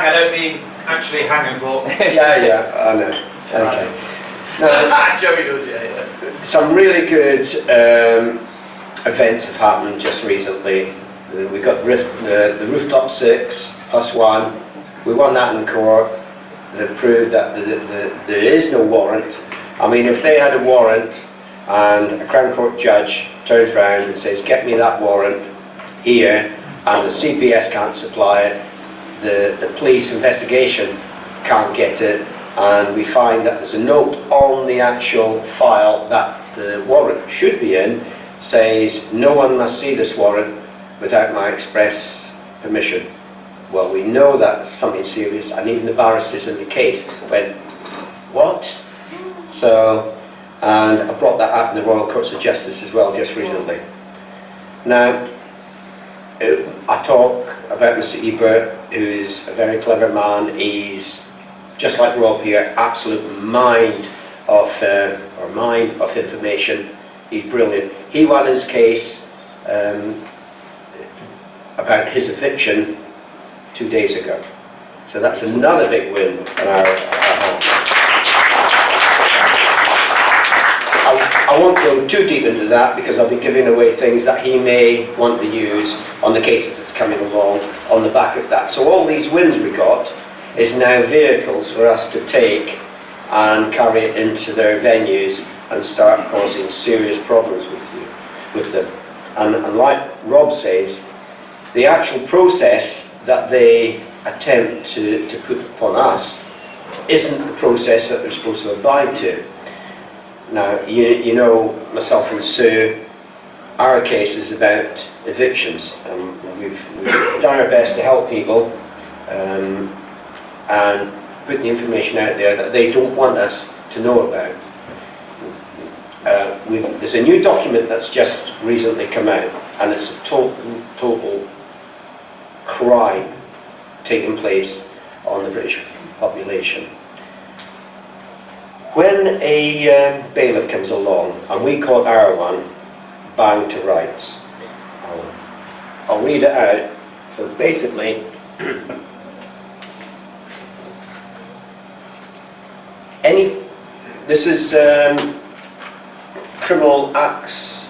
hang, I don't mean actually hanging, but... Yeah, I know. Okay. Now, Joey does, yeah. some really good events have happened just recently. We got the rooftop 6+1. We won that in court. They proved that there is no warrant. I mean, if they had a warrant and a Crown Court judge turns around and says, get me that warrant here, and the CPS can't supply it, the police investigation can't get it, and we find that there's a note on the actual file that the warrant should be in, says no one must see this warrant without my express permission. Well, we know that's something serious, and even the barristers in the case went, what? So, and I brought that up in the Royal Courts of Justice as well just recently. Now, I talk about Mr. Ebert, who is a very clever man. He's just like Rob here, absolute mine of information. He's brilliant. He won his case about his eviction 2 days ago. So that's another big win on our I won't go too deep into that because I'll be giving away things that he may want to use on the cases that's coming along on the back of that. So all these wins we got is now vehicles for us to take and carry it into their venues and start causing serious problems with them. And like Rob says, the actual process that they attempt to put upon us isn't the process that they're supposed to abide to. Now, you know, myself and Sue, our case is about evictions, and we've done our best to help people and put the information out there that they don't want us to know about. There's a new document that's just recently come out, and it's a total crime taking place on the British population. When a bailiff comes along, and we call our one bang to rights, I'll read it out. So basically, this is Criminal Law Acts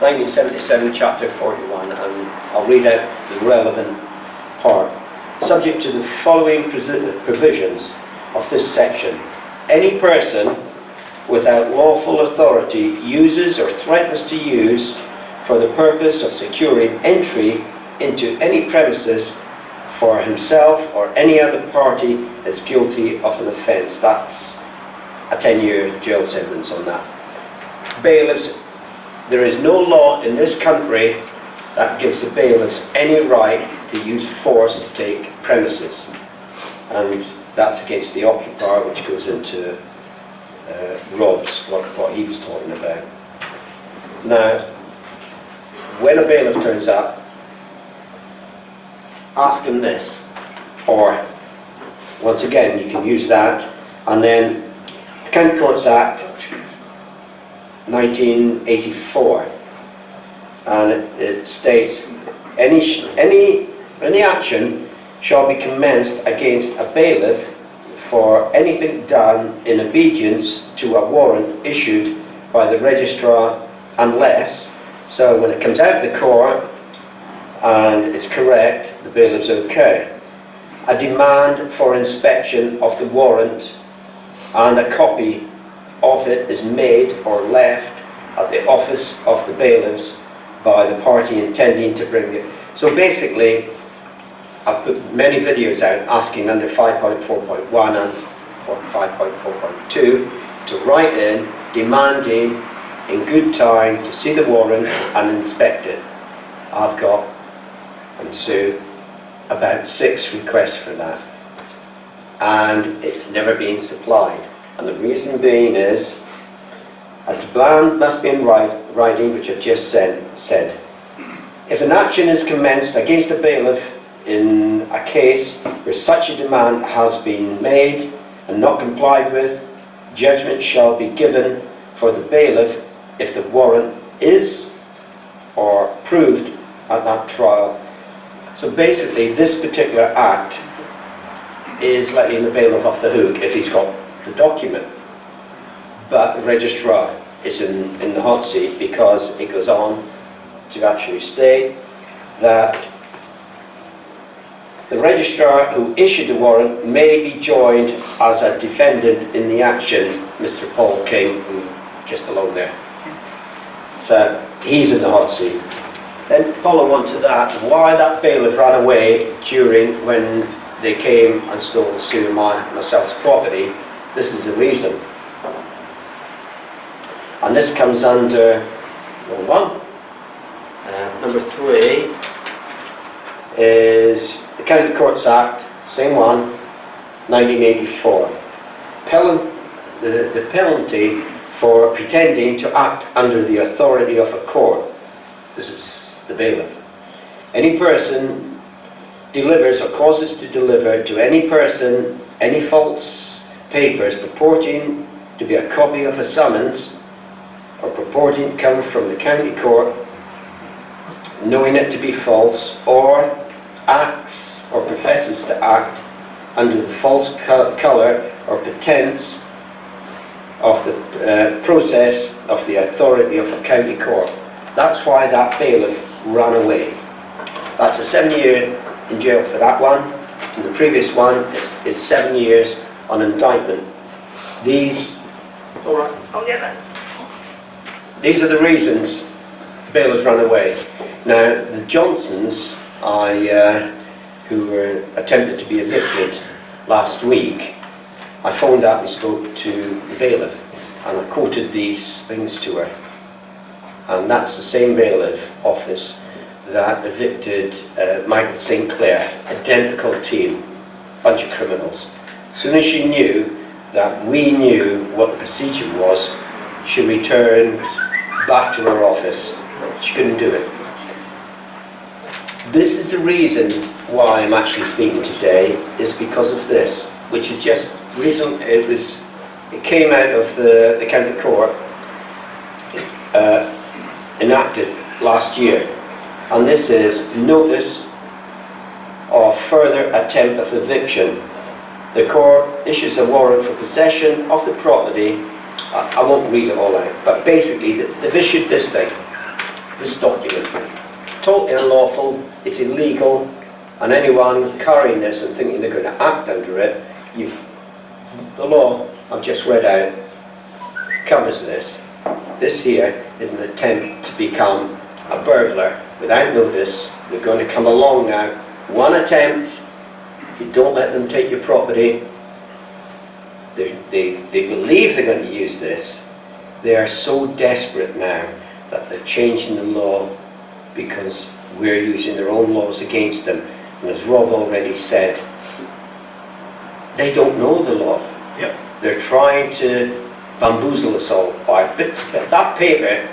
1977, Chapter 41, and I'll read out the relevant part. Subject to the following provisions of this section, any person without lawful authority uses or threatens to use for the purpose of securing entry into any premises for himself or any other party is guilty of an offence. That's a 10-year jail sentence on that. Bailiffs, there is no law in this country that gives the bailiffs any right to use force to take premises, and that's against the occupier, which goes into Rob's, what he was talking about. Now, when a bailiff turns up, ask him this, or once again you can use that, and then the County Courts Act 1984, and it states any action shall be commenced against a bailiff for anything done in obedience to a warrant issued by the registrar, unless, so when it comes out of the court and it's correct, the bailiff's okay. A demand for inspection of the warrant and a copy of it is made or left at the office of the bailiffs by the party intending to bring it. So basically, I've put many videos out asking under 5.4.1 and 5.4.2 to write in, demanding in good time to see the warrant and inspect it. I've got, and Sue, about 6 requests for that. And it's never been supplied. And the reason being is, a demand must be in writing, which I've just said. If an action is commenced against a bailiff in a case where such a demand has been made and not complied with, judgment shall be given for the bailiff if the warrant is or proved at that trial So basically, this particular act is letting the bailiff off the hook if he's got the document. But the registrar is in the hot seat, because it goes on to actually state that the registrar who issued the warrant may be joined as a defendant in the action, Mr. Paul King, who's just along there. So he's in the hot seat. Then follow on to that, why that bailiff ran away during when they came and stole Sue and myself's property. This is the reason. And this comes under wrong one. Number 3 is the County Courts Act, same one, 1984. The penalty for pretending to act under the authority of a court. This is the bailiff. Any person delivers or causes to deliver to any person any false papers purporting to be a copy of a summons or purporting to come from the county court, knowing it to be false, or acts or professes to act under the false colour or pretense of the process of the authority of a county court. That's why that bailiff ran away. That's a 7-year in jail for that one, and the previous one is 7 years on indictment. These are the reasons bailiffs ran away. Now, the Johnsons, who were attempted to be evicted last week, I phoned up and spoke to the bailiff, and I quoted these things to her. And that's the same bailiff office that evicted Michael St. Clair, identical team, bunch of criminals. As soon as she knew that we knew what the procedure was, she returned back to her office. She couldn't do it. This is the reason why I'm actually speaking today, is because of this, which is just recent. It came out of the county court, enacted last year, and this is notice of further attempt of eviction. The court issues a warrant for possession of the property. I won't read it all out, but basically they've issued this thing, this document. Totally unlawful, it's illegal, and anyone carrying this and thinking they're going to act under it, the law I've just read out covers this. This here is an attempt to become a burglar without notice. They're going to come along now. One attempt, if you don't let them take your property, they believe they're going to use this. They are so desperate now that they're changing the law because we're using their own laws against them. And as Rob already said, they don't know the law. Yep. They're trying to bamboozle us all by bits. But that paper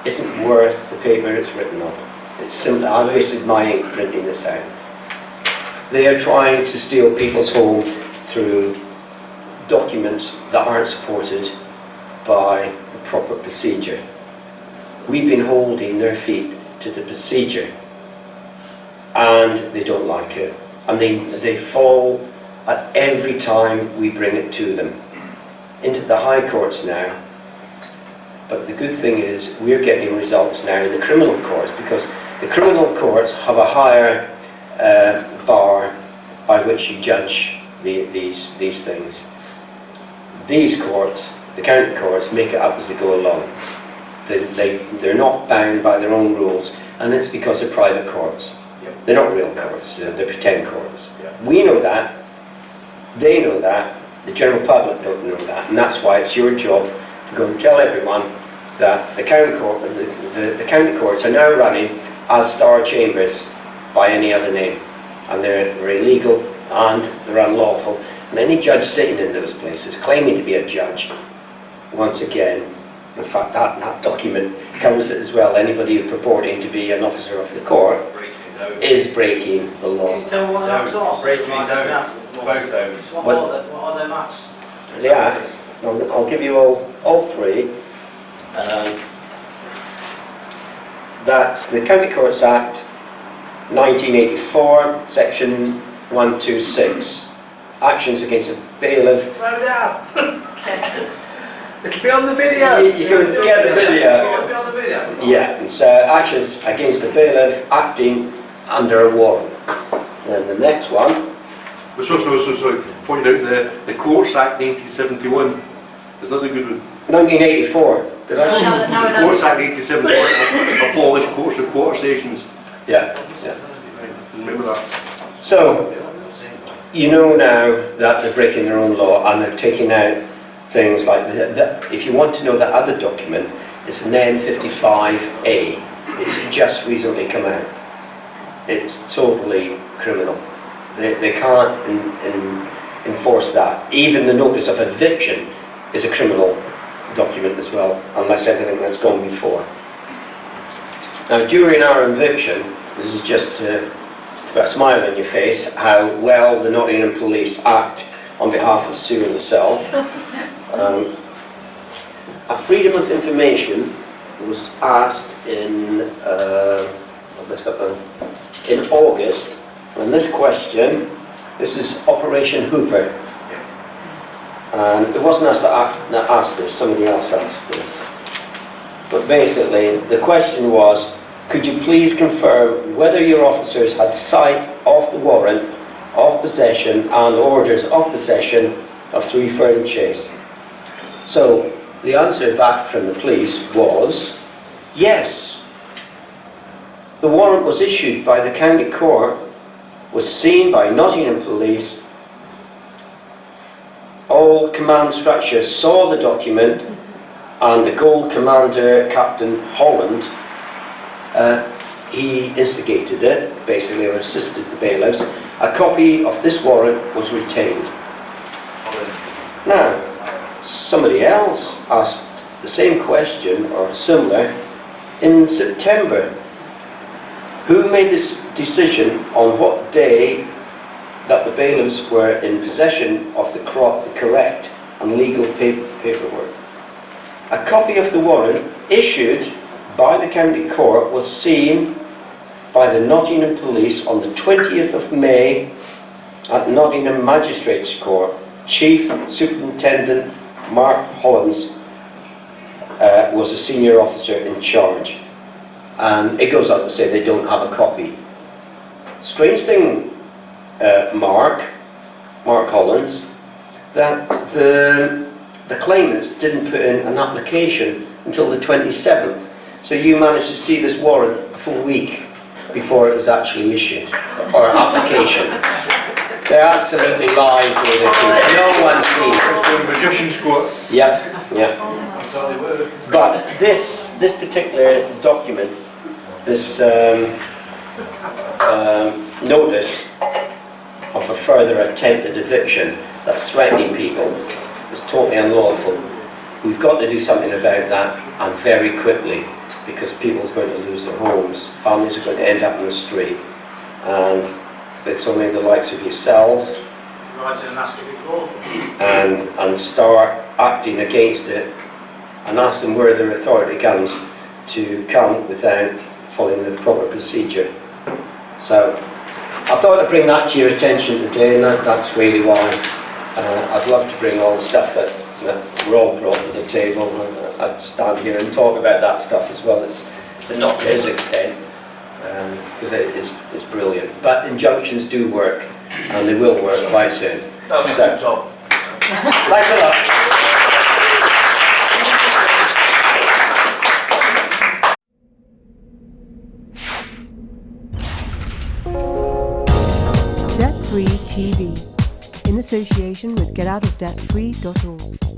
isn't worth the paper it's written on. It's simply, I wasted my ink printing this out. They are trying to steal people's home through documents that aren't supported by the proper procedure. We've been holding their feet to the procedure, and they don't like it. And they fall at every time we bring it to them. Into the high courts now. But the good thing is we're getting results now in the criminal courts, because the criminal courts have a higher bar by which you judge these things. These courts, the county courts, make it up as they go along. They're not bound by their own rules, and it's because they're private courts. Yep. They're not real courts, they're pretend courts. Yep. We know that, they know that, the general public don't know that, and that's why it's your job to go and tell everyone that the county court, the county courts are now running as star chambers by any other name, and they're illegal and they're unlawful. And any judge sitting in those places claiming to be a judge, once again, in fact that document covers it as well, anybody who purporting to be an officer of the court is breaking the law. Can you tell me what that's So, breaking his own, both those. What are them acts? The acts, I'll give you all three. That's the County Courts Act 1984, section 126. Actions against a bailiff. Slow down. It'll be on the video. You can get the video. It'll be on the video. Yeah, and so actions against a bailiff acting under a warrant. Then the next one. Sorry, pointed out the Courts Act 1971. There's nothing good with 1984. Did I say? the Courts Act 1971 abolished courts and quarter stations. Yeah. Yeah. Remember that? So, you know now that they're breaking their own law and they're taking out things like if you want to know that other document, it's an N55A. It's just recently come out. It's totally criminal. They can't enforce that. Even the notice of eviction is a criminal document as well, unless anything that's gone before. Now, during our eviction, this is just to put a smile on your face, how well the Nottingham Police act on behalf of Sue and herself. A freedom of information was asked in August, and this question, this was Operation Hooper, and it wasn't us that asked this, somebody else asked this. But basically, the question was, could you please confirm whether your officers had sight of the warrant of possession and orders of possession of 3 Fern Chase? So the answer back from the police was yes. The warrant was issued by the county court, was seen by Nottingham Police. All command structures saw the document, and the Gold Commander, Captain Holland, he instigated it, basically, or assisted the bailiffs. A copy of this warrant was retained. Now, somebody else asked the same question, or similar, in September. Who made this decision on what day that the bailiffs were in possession of the correct and legal paperwork? A copy of the warrant issued by the county court was seen by the Nottingham Police on the 20th of May at Nottingham Magistrates Court. Chief Superintendent Mark Hollands was a senior officer in charge. And it goes on to say they don't have a copy. Strange thing, Mark Hollands, that the claimants didn't put in an application until the 27th. So you managed to see this warrant a full week before it was actually issued, or application. They're absolutely lying for the truth. No one's seen it. The magician's court. Yeah, yeah. But this particular document, this notice of a further attempted eviction that's threatening people is totally unlawful. We've got to do something about that, and very quickly, because people's going to lose their homes, families are going to end up in the street, and it's only the likes of yourselves and start acting against it and ask them where their authority comes to come without following the proper procedure. So I thought I'd bring that to your attention today, and that's really why I'd love to bring all the stuff that Rob brought to the table. I'd stand here and talk about that stuff as well, but not to his extent, because it's brilliant. But injunctions do work, and they will work quite soon. That was So, thanks a lot. Debt Free TV, in association with GetOutOfDebtFree.org.